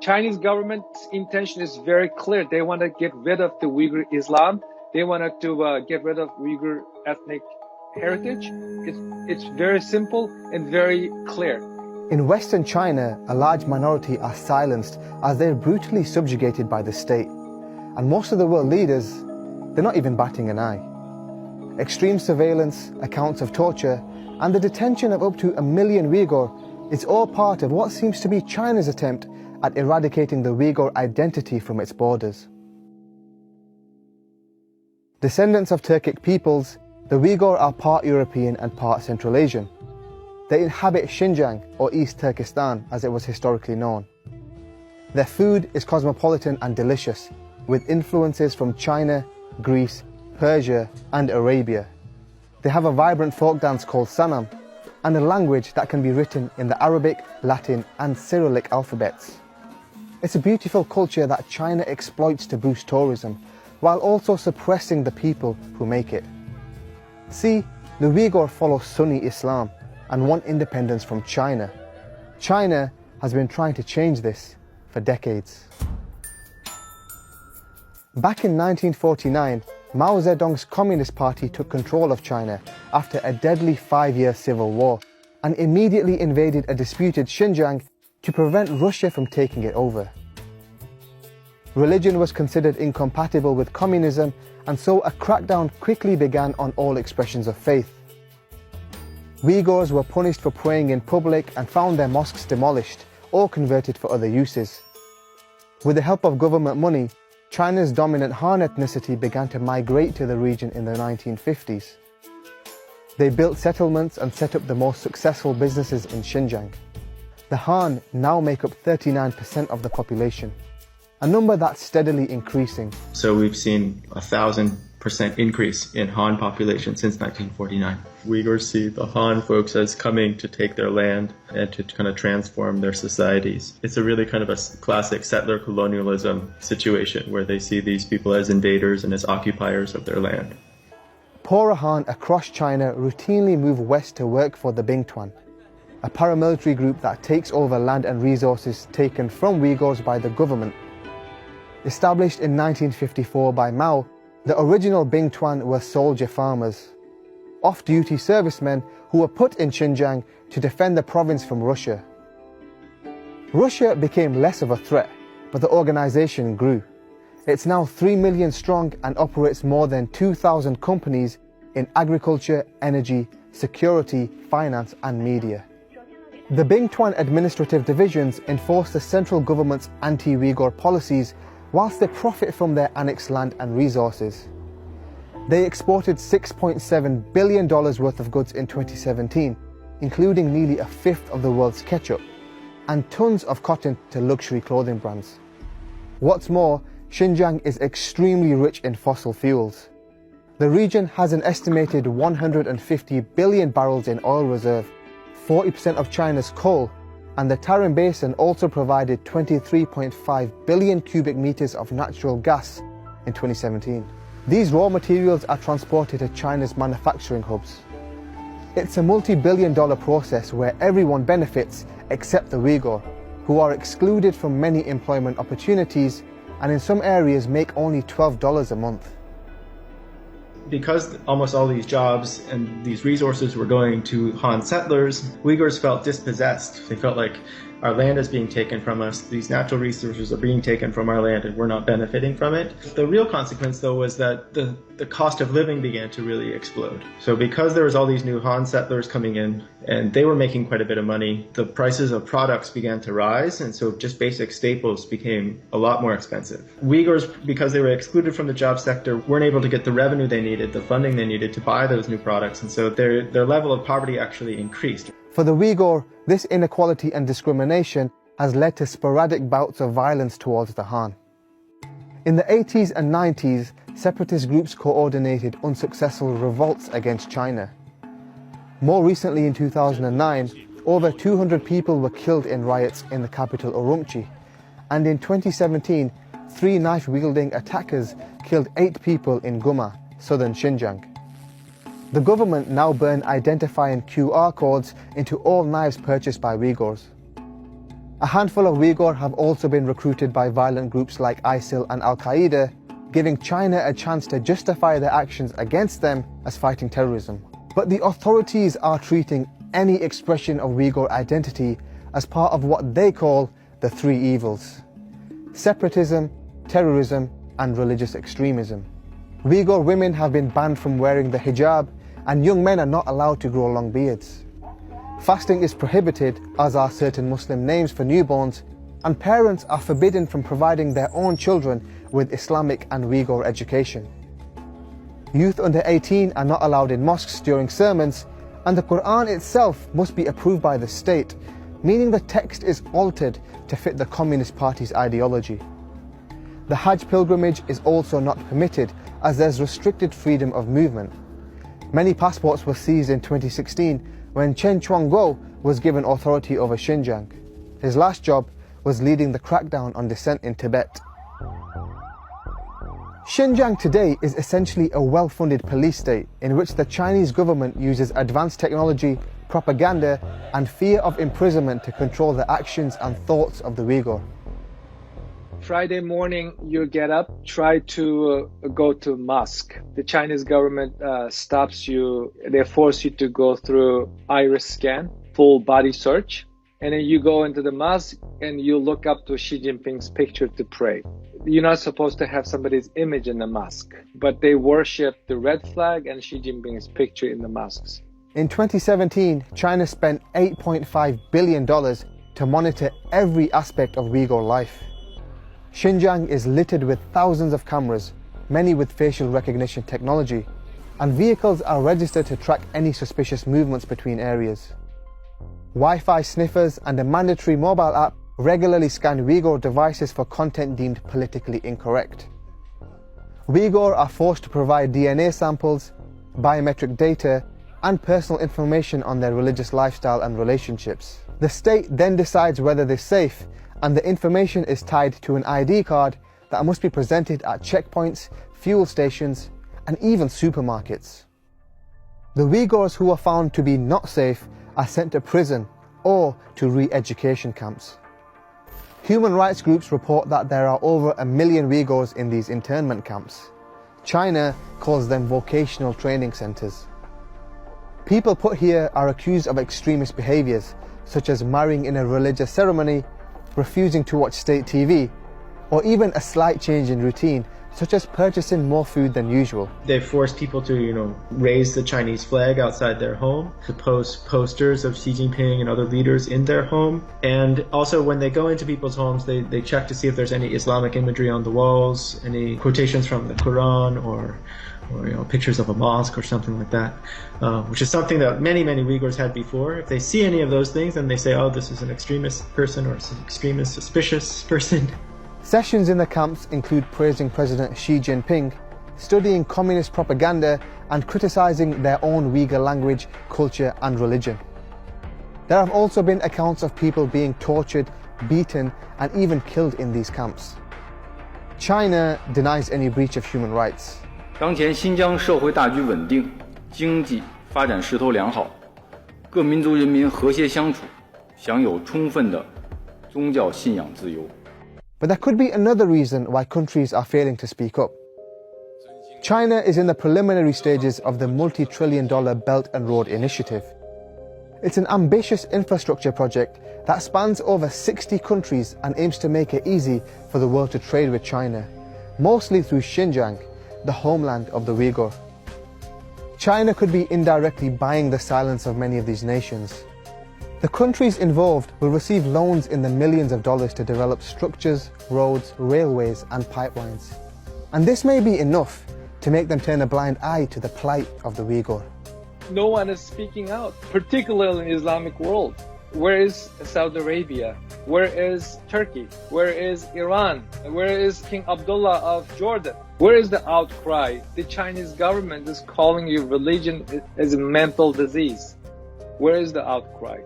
Chinese government's intention is very clear. They want to get rid of the Uyghur Islam. They wanted to get rid of Uyghur ethnic heritage. It's very simple and very clear. In Western China, a large minority are silenced as they're brutally subjugated by the state. And most of the world leaders, they're not even batting an eye. Extreme surveillance, accounts of torture, and the detention of up to 1 million Uyghur is all part of what seems to be China's attempt at eradicating the Uyghur identity from its borders. Descendants of Turkic peoples, the Uyghur are part European and part Central Asian. They inhabit Xinjiang, or East Turkestan as it was historically known. Their food is cosmopolitan and delicious, with influences from China, Greece, Persia and Arabia. They have a vibrant folk dance called Sanam, and a language that can be written in the Arabic, Latin and Cyrillic alphabets. It's a beautiful culture that China exploits to boost tourism, while also suppressing the people who make it. See, the Uyghur follow Sunni Islam and want independence from China. China has been trying to change this for decades. Back in 1949, Mao Zedong's Communist Party took control of China after a deadly 5-year civil war and immediately invaded a disputed Xinjiang to prevent Russia from taking it over. Religion was considered incompatible with communism, and so a crackdown quickly began on all expressions of faith. Uyghurs were punished for praying in public and found their mosques demolished or converted for other uses. With the help of government money, China's dominant Han ethnicity began to migrate to the region in the 1950s. They built settlements and set up the most successful businesses in Xinjiang. The Han now make up 39% of the population, a number that's steadily increasing. So we've seen 1,000% increase in Han population since 1949. Uyghurs see the Han folks as coming to take their land and to kind of transform their societies. It's a really kind of a classic settler colonialism situation where they see these people as invaders and as occupiers of their land. Poorer Han across China routinely move west to work for the Bingtuan, a paramilitary group that takes over land and resources taken from Uyghurs by the government. Established in 1954 by Mao, the original Bingtuan were soldier farmers, off-duty servicemen who were put in Xinjiang to defend the province from Russia. Russia became less of a threat, but the organization grew. It's now 3 million strong and operates more than 2,000 companies in agriculture, energy, security, finance and media. The Bingtuan administrative divisions enforce the central government's anti-Uyghur policies whilst they profit from their annexed land and resources. They exported $6.7 billion worth of goods in 2017, including nearly a fifth of the world's ketchup, and tons of cotton to luxury clothing brands. What's more, Xinjiang is extremely rich in fossil fuels. The region has an estimated 150 billion barrels in oil reserve, 40% of China's coal, and the Tarim Basin also provided 23.5 billion cubic meters of natural gas in 2017. These raw materials are transported to China's manufacturing hubs. It's a multi-billion-dollar process where everyone benefits except the Uyghur, who are excluded from many employment opportunities and in some areas make only $12 a month. Because almost all these jobs and these resources were going to Han settlers, Uyghurs felt dispossessed. They felt like our land is being taken from us, these natural resources are being taken from our land and we're not benefiting from it. The real consequence though was that the cost of living began to really explode. So because there was all these new Han settlers coming in and they were making quite a bit of money, the prices of products began to rise, and so just basic staples became a lot more expensive. Uyghurs, because they were excluded from the job sector, weren't able to get the revenue they needed, the funding they needed to buy those new products, and so their level of poverty actually increased. For the Uyghur, this inequality and discrimination has led to sporadic bouts of violence towards the Han. In the 80s and 90s, separatist groups coordinated unsuccessful revolts against China. More recently in 2009, over 200 people were killed in riots in the capital Urumqi, and in 2017, 3 knife-wielding attackers killed 8 people in Guma, southern Xinjiang. The government now burn identifying QR codes into all knives purchased by Uyghurs. A handful of Uyghur have also been recruited by violent groups like ISIL and Al-Qaeda, giving China a chance to justify their actions against them as fighting terrorism. But the authorities are treating any expression of Uyghur identity as part of what they call the three evils: separatism, terrorism, and religious extremism. Uyghur women have been banned from wearing the hijab, and young men are not allowed to grow long beards. Fasting is prohibited, as are certain Muslim names for newborns, and parents are forbidden from providing their own children with Islamic and Uyghur education. Youth under 18 are not allowed in mosques during sermons, and the Quran itself must be approved by the state, meaning the text is altered to fit the Communist Party's ideology. The Hajj pilgrimage is also not permitted, as there's restricted freedom of movement. Many passports were seized in 2016 when Chen Quanguo was given authority over Xinjiang. His last job was leading the crackdown on dissent in Tibet. Xinjiang today is essentially a well-funded police state in which the Chinese government uses advanced technology, propaganda, and fear of imprisonment to control the actions and thoughts of the Uyghur. Friday morning, you get up, try to go to mosque. The Chinese government stops you. They force you to go through iris scan, full body search. And then you go into the mosque and you look up to Xi Jinping's picture to pray. You're not supposed to have somebody's image in the mosque, but they worship the red flag and Xi Jinping's picture in the mosques. In 2017, China spent $8.5 billion to monitor every aspect of Uyghur life. Xinjiang is littered with thousands of cameras, many with facial recognition technology, and vehicles are registered to track any suspicious movements between areas. Wi-Fi sniffers and a mandatory mobile app regularly scan Uyghur devices for content deemed politically incorrect. Uyghur are forced to provide DNA samples, biometric data, and personal information on their religious lifestyle and relationships. The state then decides whether they're safe, and the information is tied to an ID card that must be presented at checkpoints, fuel stations, and even supermarkets. The Uyghurs who are found to be not safe are sent to prison or to re-education camps. Human rights groups report that there are over 1 million Uyghurs in these internment camps. China calls them vocational training centers. People put here are accused of extremist behaviors, such as marrying in a religious ceremony, refusing to watch state TV, or even a slight change in routine, such as purchasing more food than usual. They force people to, raise the Chinese flag outside their home, to post posters of Xi Jinping and other leaders in their home. And also when they go into people's homes, they check to see if there's any Islamic imagery on the walls, any quotations from the Quran, or pictures of a mosque or something like that, which is something that many Uyghurs had before. If they see any of those things, then they say, oh, this is an extremist person or an extremist suspicious person. Sessions in the camps include praising President Xi Jinping, studying communist propaganda, and criticizing their own Uyghur language, culture, and religion. There have also been accounts of people being tortured, beaten, and even killed in these camps. China denies any breach of human rights. 当前新疆社会大局稳定，经济发展势头良好，各民族人民和谐相处，享有充分的宗教信仰自由。 But there could be another reason why countries are failing to speak up. China is in the preliminary stages of the multi-trillion-dollar Belt and Road Initiative. It's an ambitious infrastructure project that spans over 60 countries and aims to make it easy for the world to trade with China, mostly through Xinjiang, the homeland of the Uyghur. China could be indirectly buying the silence of many of these nations. The countries involved will receive loans in the millions of dollars to develop structures, roads, railways, and pipelines. And this may be enough to make them turn a blind eye to the plight of the Uyghur. No one is speaking out, particularly in the Islamic world. Where is Saudi Arabia? Where is Turkey? Where is Iran? Where is King Abdullah of Jordan? Where is the outcry? The Chinese government is calling you religion as a mental disease. Where is the outcry?